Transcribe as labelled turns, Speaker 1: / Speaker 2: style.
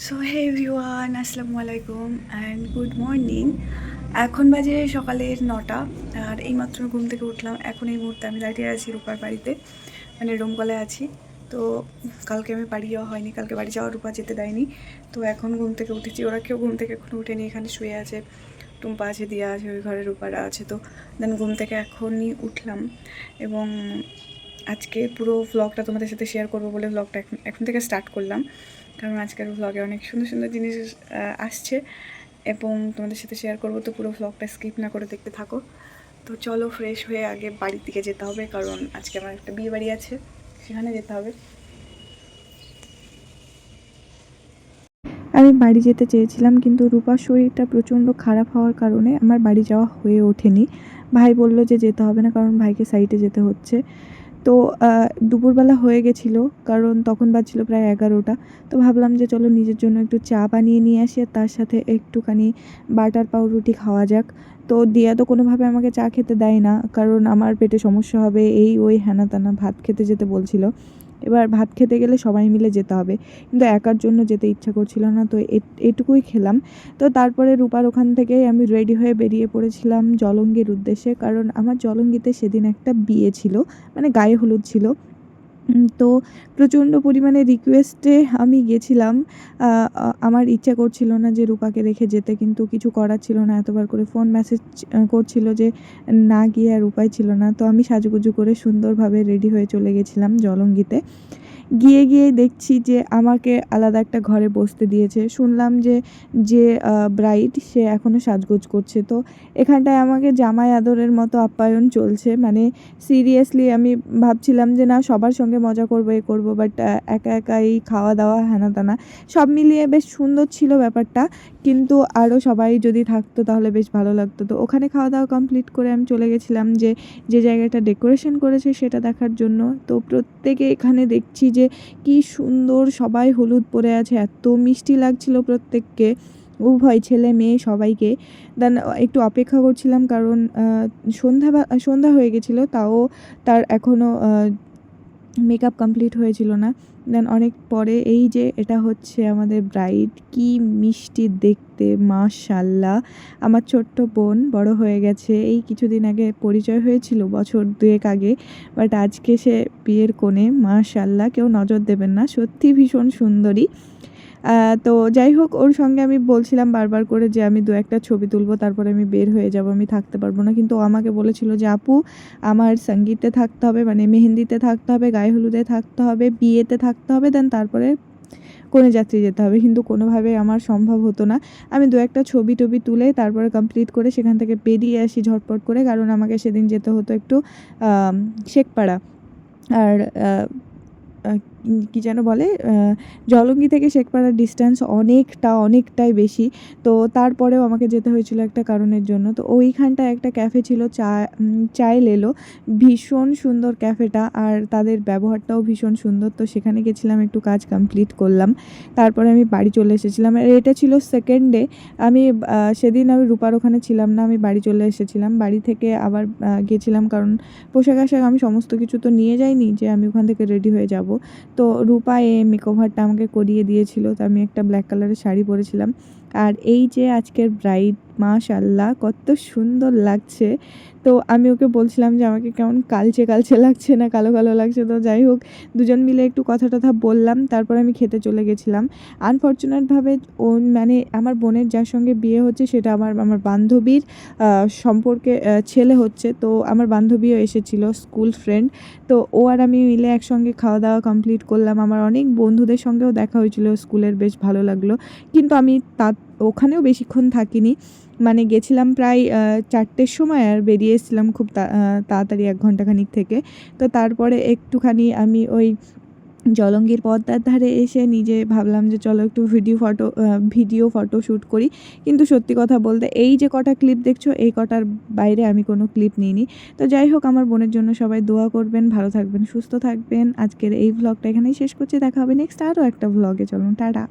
Speaker 1: So hey everyone, আসসালামু আলাইকুম and good morning. এখন বাজে সকালের 9টা আর এইমাত্র ঘুম থেকে উঠলাম। এখন এই মুহূর্তে আমি দাঁড়িয়ে আছি রূপার বাড়িতে, মানে ডোমকলে আছি। তো কালকে আমি বাড়ি যাওয়া হয়নি, কালকে বাড়ি যাওয়া রূপা যেতে দেয়নি। তো এখন ঘুম থেকে উঠেছি, ওরা কেউ ঘুম থেকে এখন উঠেনি, এখানে শুয়ে আছে। টুম্পা আছে, দিয়া আছে, ওই ঘরে রূপারা আছে। তো দেন ঘুম থেকে এখনই উঠলাম এবং আজকে পুরো ভ্লগটা তোমাদের সাথে শেয়ার করবো বলে ভ্লগটা এখন থেকে স্টার্ট করলাম। কারণ আজকের ভ্লগে অনেক সুন্দর সুন্দর জিনিস আসছে এবং তোমাদের সাথে শেয়ার করবো। তো পুরো ভ্লগটা স্কিপ না করে দেখতে থাকো। তো চলো, ফ্রেশ হয়ে আগে বাড়ির দিকে যেতে হবে, কারণ আজকে আমার একটা বিয়ে বাড়ি আছে, সেখানে যেতে হবে।
Speaker 2: আমি বাড়ি যেতে চেয়েছিলাম, কিন্তু রূপার শরীরটা প্রচণ্ড খারাপ হওয়ার কারণে আমার বাড়ি যাওয়া হয়ে ওঠেনি। ভাই বলল যে যেতে হবে না, কারণ ভাইকে সাইটে যেতে হচ্ছে। তো দুপুরবেলা হয়ে গেছিলো, কারণ তখন বাজছিল প্রায় 11টা। তো ভাবলাম যে চলো নিজের জন্য একটু চা বানিয়ে নিয়ে আসি, আর তার সাথে একটুখানি বাটার পাউরুটি খাওয়া যাক। তো দিয়া তো কোনোভাবে আমাকে চা খেতে দেয় না, কারণ আমার পেটে সমস্যা হবে, এই ওই হ্যানা ত্যানা ভাত খেতে যেতে বলছিল। এবার ভাত খেতে গেলে সবাই মিলে যেতে হবে, কিন্তু একার জন্য যেতে ইচ্ছা করছিল না। তো এটুকুই খেলাম। তো তারপরে রূপার ওখান থেকেই আমি রেডি হয়ে বেরিয়ে পড়েছিলাম জলঙ্গির উদ্দেশ্যে, কারণ আমার জলঙ্গিতে সেদিন একটা বিয়ে ছিল, মানে গায়ে হলুদ ছিল। তো প্রচণ্ড পরিমাণে রিকোয়েস্টে আমি গেছিলাম। আমার ইচ্ছা করছিল না যে রূপাকে রেখে যেতে, কিন্তু কিছু করার ছিল না। এতবার করে ফোন মেসেজ করছিল যে না গিয়ে আর উপায় ছিল না। তো আমি সাজুগুজু করে সুন্দরভাবে রেডি হয়ে চলে গেছিলাম জলঙ্গিতে। গিয়েই দেখছি যে আমাকে আলাদা একটা ঘরে বসতে দিয়েছে। শুনলাম যে যে ব্রাইড সে এখনও সাজগোজ করছে। তো এখানটায় আমাকে জামাই আদরের মতো আপ্যায়ন চলছে। মানে সিরিয়াসলি আমি ভাবছিলাম যে না, সবার সঙ্গে মজা করবো, এ করবো, বাট একা একা এই খাওয়া দাওয়া হেনা তেনা সব মিলিয়ে বেশ সুন্দর ছিল ব্যাপারটা। কিন্তু আরও সবাই যদি থাকতো তাহলে বেশ ভালো লাগতো। তো ওখানে খাওয়া দাওয়া কমপ্লিট করে আমি চলে গেছিলাম যে জায়গাটা ডেকোরেশন করেছে সেটা দেখার জন্য। তো প্রত্যেকে এখানে দেখছি যে কি সুন্দর সবাই হলুদ পরে আছে, এত মিষ্টি লাগছিল প্রত্যেককে, উভয় ছেলে মেয়ে সবাইকে। দেন একটু অপেক্ষা করছিলাম, কারণ সন্ধ্যা হয়ে গেছিলো, তাও তার এখনও মেকআপ কমপ্লিট হয়েছিল না। দেন অনেক পরে এই যে এটা হচ্ছে আমাদের ব্রাইড, কি মিষ্টি দেখতে, মাশাল্লাহ। আমার ছোট্ট বোন বড় হয়ে গেছে, এই কিছুদিন আগে পরিচয় হয়েছিল, বছর 2 আগে। বাট আজকে সে বিয়ের কোণে, মাশাল্লাহ, কেউ নজর দেবেন না, সত্যি ভীষণ সুন্দরী। তো যাই হোক, ওর সঙ্গে আমি বলছিলাম বারবার করে যে আমি 2-1টা ছবি তুলবো, তারপরে আমি বের হয়ে যাব, আমি থাকতে পারবো না। কিন্তু ও আমাকে বলেছিল যে আপু, আমার সঙ্গীতে থাকতে হবে, মানে মেহেন্দিতে থাকতে হবে, গায়ে হলুদে থাকতে হবে, বিয়েতে থাকতে হবে, দেন তারপরে কনেযাত্রী যেতে হবে। কিন্তু কোনোভাবেই আমার সম্ভব হতো না। আমি 2-1টা ছবি টবি তুলে তারপরে কমপ্লিট করে সেখান থেকে বেরিয়ে আসি ঝটপট করে, কারণ আমাকে সেদিন যেতে হতো একটু শেখপাড়া। আর কী যেন বলে, জলঙ্গি থেকে শেখপাড়ার ডিস্ট্যান্স অনেকটাই বেশি। তো তারপরেও আমাকে যেতে হয়েছিল একটা কারণের জন্য। তো ওইখানটায় একটা ক্যাফে ছিল, চায় এলো, ভীষণ সুন্দর ক্যাফেটা, আর তাদের ব্যবহারটাও ভীষণ সুন্দর। তো সেখানে গেছিলাম, একটু কাজ কমপ্লিট করলাম, তারপরে আমি বাড়ি চলে এসেছিলাম। আর এটা ছিল সেকেন্ড ডে। আমি সেদিন আমি রূপার ওখানে ছিলাম না, আমি বাড়ি চলে এসেছিলাম। বাড়ি থেকে আবার গেছিলাম, কারণ পোশাক আশাক আমি সমস্ত কিছু তো নিয়ে যাইনি যে আমি ওখান থেকে রেডি হয়ে যাব। তো রূপা মেকওভারটা আমাকে করিয়ে দিয়েছিল। তো আমি একটা ব্ল্যাক কালারের শাড়ি পরেছিলাম। আর এই যে আজকের ব্রাইড, মাশাল্লাহ কত সুন্দর লাগছে। তো আমি ওকে বলছিলাম যে আমাকে কেমন কালচে লাগছে না কালো কালো লাগছে। তো যাই হোক, দুজন মিলে একটু কথা টথা বললাম, তারপর আমি খেতে চলে গেছিলাম। আনফর্চুনেটভাবে ও, মানে আমার বোনের যার সঙ্গে বিয়ে হচ্ছে সেটা আমার বান্ধবীর সম্পর্কে ছেলে হচ্ছে। তো আমার বান্ধবীও এসেছিল, স্কুল ফ্রেন্ড। তো ও আর আমি মিলে একসঙ্গে খাওয়া দাওয়া কমপ্লিট করলাম। আমার অনেক বন্ধুদের সঙ্গেও দেখা হয়েছিল স্কুলের, বেশ ভালো লাগলো। কিন্তু আমি ওখানেও বেশিক্ষণ থাকিনি, মানে গেছিলাম প্রায় 4টের সময়, আর বেরিয়ে এসেছিলাম খুব তাড়াতাড়ি, 1 ঘণ্টাখানিক থেকে। তো তারপরে একটুখানি আমি ওই জলঙ্গির পদ্মার ধারে এসে নিজে ভাবলাম যে চলো একটু ভিডিও ফটো শ্যুট করি। কিন্তু সত্যি কথা বলতে এই যে কটা ক্লিপ দেখছো, এই কটার বাইরে আমি কোনো ক্লিপ নিইনি। তো যাই হোক, আমার বোনের জন্য সবাই দোয়া করবেন, ভালো থাকবেন, সুস্থ থাকবেন। আজকের এই ভ্লগটা এখানেই শেষ করছি, দেখা হবে নেক্সট আরও একটা ভ্লগে। চলুন, টাটা।